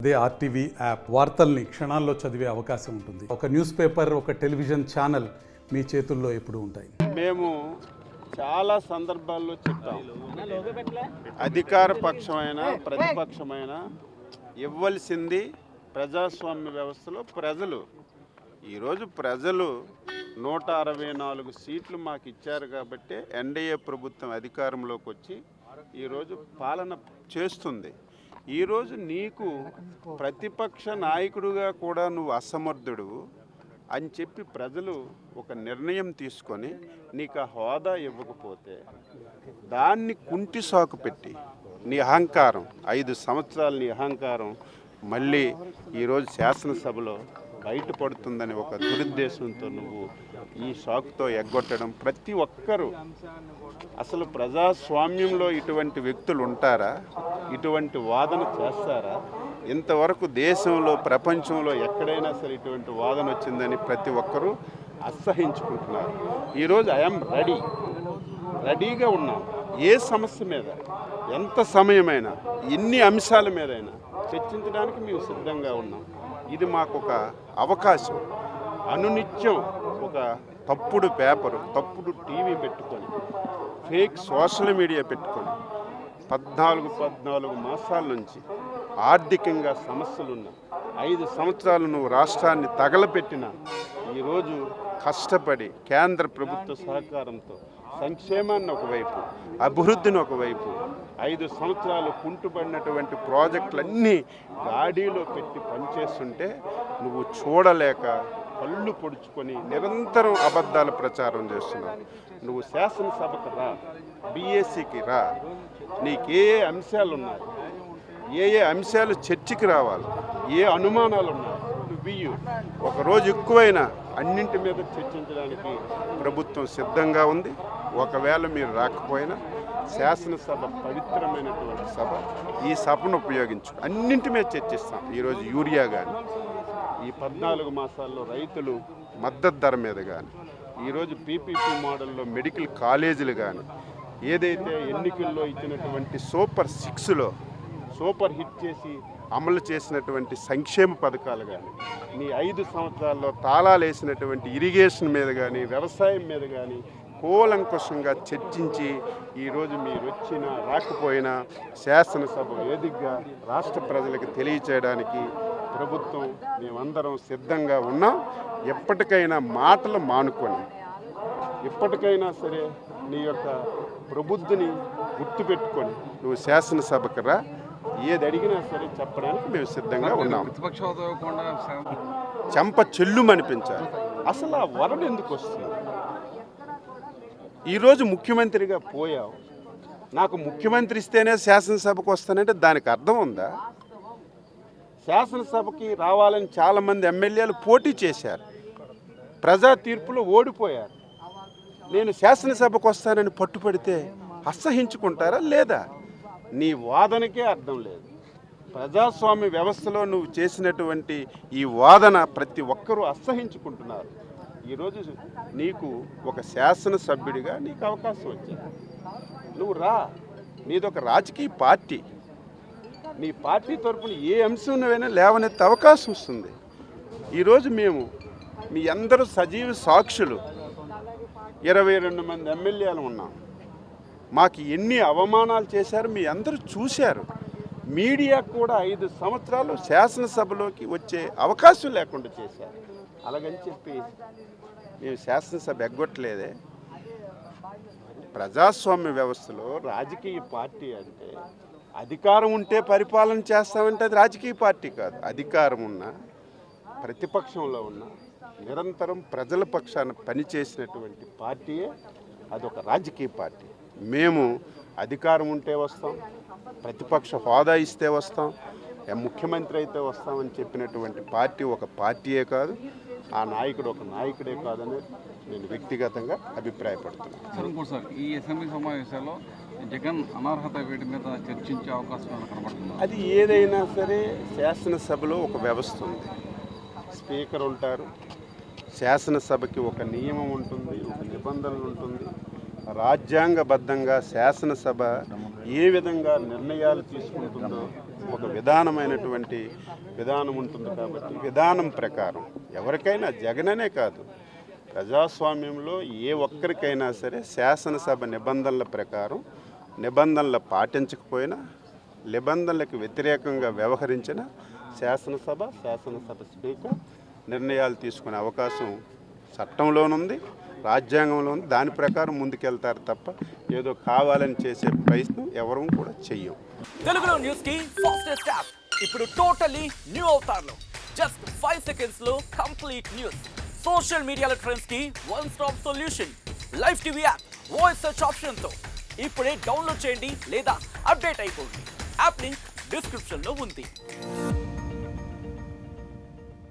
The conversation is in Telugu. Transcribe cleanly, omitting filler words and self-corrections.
అదే ఆర్టీవీ యాప్ వార్తల్ని క్షణాల్లో చదివే అవకాశం ఉంటుంది. ఒక న్యూస్ పేపర్, ఒక టెలివిజన్ ఛానల్ మీ చేతుల్లో ఎప్పుడూ ఉంటాయి. మేము చాలా సందర్భాల్లో చెప్తాం, అధికార పక్షమైన ప్రతిపక్షమైన ఇవ్వాల్సింది ప్రజాస్వామ్య వ్యవస్థలో ప్రజలు. ఈరోజు ప్రజలు 164 సీట్లు మాకు ఇచ్చారు కాబట్టి ఎన్డీఏ ప్రభుత్వం అధికారంలోకి వచ్చి ఈరోజు పాలన చేస్తుంది. ఈరోజు నీకు ప్రతిపక్ష నాయకుడిగా కూడా నువ్వు అసమర్థుడు అని చెప్పి ప్రజలు ఒక నిర్ణయం తీసుకొని నీకు ఆ హోదా ఇవ్వకపోతే దాన్ని కుంటి సాకు పెట్టి నీ అహంకారం 5 సంవత్సరాల నీ అహంకారం మళ్ళీ ఈరోజు శాసనసభలో బయటపడుతుందని ఒక దురుద్దేశంతో నువ్వు ఈ షాక్తో ఎగ్గొట్టడం. ప్రతి ఒక్కరూ అసలు ప్రజాస్వామ్యంలో ఇటువంటి వ్యక్తులు ఉంటారా? ఇటువంటి వాదన చేస్తారా? ఇంతవరకు దేశంలో ప్రపంచంలో ఎక్కడైనా సరే ఇటువంటి వాదన వచ్చిందని ప్రతి ఒక్కరూ అసహించుకుంటున్నారు. ఈరోజు ఐఎమ్ రెడీగా ఉన్నాం. ఏ సమస్య మీద ఎంత సమయమైనా ఎన్ని అంశాల మీదైనా చర్చించడానికి మేము సిద్ధంగా ఉన్నాం. ఇది మాకు ఒక అవకాశం. అనునిత్యం ఒక తప్పుడు పేపరు, తప్పుడు టీవీ పెట్టుకొని, ఫేక్ సోషల్ మీడియా పెట్టుకొని 14 మాసాల నుంచి ఆర్థికంగా సమస్యలున్న 5 సంవత్సరాలు నువ్వు రాష్ట్రాన్ని తగలపెట్టిన ఈరోజు కష్టపడి కేంద్ర ప్రభుత్వ సహకారంతో సంక్షేమాన్ని ఒకవైపు, అభివృద్ధిని ఒకవైపు 5 సంవత్సరాలు కుంటుపడినటువంటి ప్రాజెక్టులన్నీ గాడిలో పెట్టి పనిచేస్తుంటే నువ్వు చూడలేక కళ్ళు పొడుచుకొని నిరంతరం అబద్ధాల ప్రచారం చేస్తున్నావు. నువ్వు శాసనసభకు రా, బీఏసీకి రా, నీకే అంశాలు ఉన్నాయి, ఏ అంశాలు చర్చకి రావాలి, ఏ అనుమానాలు ఉన్నాయి నువ్వు ఒకరోజు ఎక్కువైనా అన్నింటి మీద చర్చించడానికి ప్రభుత్వం సిద్ధంగా ఉంది. ఒకవేళ మీరు రాకపోయినా శాసనసభ పవిత్రమైనటువంటి సభ, ఈ సభను ఉపయోగించు అన్నింటి మీద చర్చిస్తాం. ఈరోజు యూరియా కానీ, ఈ 14 మాసాల్లో రైతులు మద్దతు ధర మీద కానీ, ఈరోజు పీపీపీ మోడల్లో మెడికల్ కాలేజీలు కానీ, ఏదైతే ఎన్నికల్లో ఇచ్చినటువంటి సూపర్ 6లో సూపర్ హిట్ చేసి అమలు చేసినటువంటి సంక్షేమ పథకాలు కానీ, నీ 5 సంవత్సరాల్లో తాళాలు వేసినటువంటి ఇరిగేషన్ మీద కానీ, వ్యవసాయం మీద కానీ కూలంకుషంగా చర్చించి ఈరోజు మీరు వచ్చినా రాకపోయినా శాసనసభ వేదికగా రాష్ట్ర ప్రజలకు తెలియచేయడానికి ప్రభుత్వం మేమందరం సిద్ధంగా ఉన్నాం. ఎప్పటికైనా మాటలు మానుకొని, ఎప్పటికైనా సరే నీ యొక్క ప్రబుద్ధిని గుర్తుపెట్టుకొని నువ్వు శాసనసభకు రా, ఏది అడిగినా సరే చెప్పడానికి మేము సిద్ధంగా ఉన్నాం. చెంప చెల్లుమనిపించాలి. అసలు ఆ వరద ఎందుకు వస్తుంది? ఈరోజు ముఖ్యమంత్రిగా పోయావు, నాకు ముఖ్యమంత్రి ఇస్తేనే శాసనసభకు వస్తానంటే దానికి అర్థం ఉందా? శాసనసభకి రావాలని చాలామంది ఎమ్మెల్యేలు పోటీ చేశారు, ప్రజా తీర్పులో ఓడిపోయారు. నేను శాసనసభకు వస్తానని పట్టుపడితే అసహించుకుంటారా లేదా? నీ వాదనకే అర్థం లేదు. ప్రజాస్వామ్య వ్యవస్థలో నువ్వు చేసినటువంటి ఈ వాదన ప్రతి ఒక్కరూ అసహించుకుంటున్నారు. ఈరోజు నీకు ఒక శాసనసభ్యుడిగా నీకు అవకాశం వచ్చింది, నువ్వు రా. నీదొక రాజకీయ పార్టీ, నీ పార్టీ తరఫున ఏ అంశం నువ్వైనా లేవనెత్తే అవకాశం వస్తుంది. ఈరోజు మేము మీ అందరూ సజీవ సాక్షులు. 22 మంది ఎమ్మెల్యేలు ఉన్నాం. మాకు ఎన్ని అవమానాలు చేశారు మీ అందరూ చూశారు. మీడియా కూడా 5 సంవత్సరాలు శాసనసభలోకి వచ్చే అవకాశం లేకుండా చేశారు. అలాగని చెప్పి మేము శాసనసభ ఎగ్గొట్టలేదే. ప్రజాస్వామ్య వ్యవస్థలో రాజకీయ పార్టీ అంటే అధికారం ఉంటే పరిపాలన చేస్తామంటే అది రాజకీయ పార్టీ కాదు. అధికారం ఉన్నా, ప్రతిపక్షంలో ఉన్న, నిరంతరం ప్రజల పక్షాన పనిచేసినటువంటి పార్టీయే అదొక రాజకీయ పార్టీ. మేము అధికారం ఉంటే వస్తాం, ప్రతిపక్ష హోదా ఇస్తే వస్తాం, ముఖ్యమంత్రి అయితే వస్తామని చెప్పినటువంటి పార్టీ ఒక పార్టీయే కాదు, ఆ నాయకుడు ఒక నాయకుడే కాదని నేను వ్యక్తిగతంగా అభిప్రాయపడుతున్నాను. సార్, ఈ అసెంబ్లీ సమావేశాల్లో జగన్ అనర్హత వేడి మీద చర్చించే అవకాశం కనబడుతుంది. అది ఏదైనా సరే శాసనసభలో ఒక వ్యవస్థ ఉంది, స్పీకర్ ఉంటారు, శాసనసభకి ఒక నియమం ఉంటుంది, ఒక నిబంధనలు ఉంటుంది. రాజ్యాంగబద్ధంగా శాసనసభ ఏ విధంగా నిర్ణయాలు తీసుకుంటుందో ఒక విధానమైనటువంటి విధానం ఉంటుంది. కాబట్టి విధానం ప్రకారం ఎవరికైనా, జగననే కాదు, ప్రజాస్వామ్యంలో ఏ ఒక్కరికైనా సరే శాసనసభ నిబంధనల ప్రకారం నిబంధనలు పాటించకపోయినా, నిబంధనలకు వ్యతిరేకంగా వ్యవహరించిన శాసనసభ స్పీకర్ నిర్ణయాలు తీసుకునే అవకాశం చట్టంలోనుంది, రాజ్యాంగంలో ఉంది. దాని ప్రకారం ముందుకెళ్తారు తప్ప ఏదో కావాలని చేసే ప్రయత్నం ఎవరూ కూడా చెయ్యం. తెలుగులో న్యూస్ కి ఫాస్టెస్ట్ యాప్ ఇప్పుడు టోటల్లీ న్యూ అవతార్లో జస్ట్ 5 సెకండ్స్ లో కంప్లీట్ న్యూస్. సోషల్ మీడియాలో ట్రెండ్స్ కి one stop solution. Live TV app voice search option తో ఇప్పుడే డౌన్లోడ్ చేయండి లేదా అప్డేట్ అయిపోండి. యాప్ లింక్ డిస్క్రిప్షన్ లో ఉంది.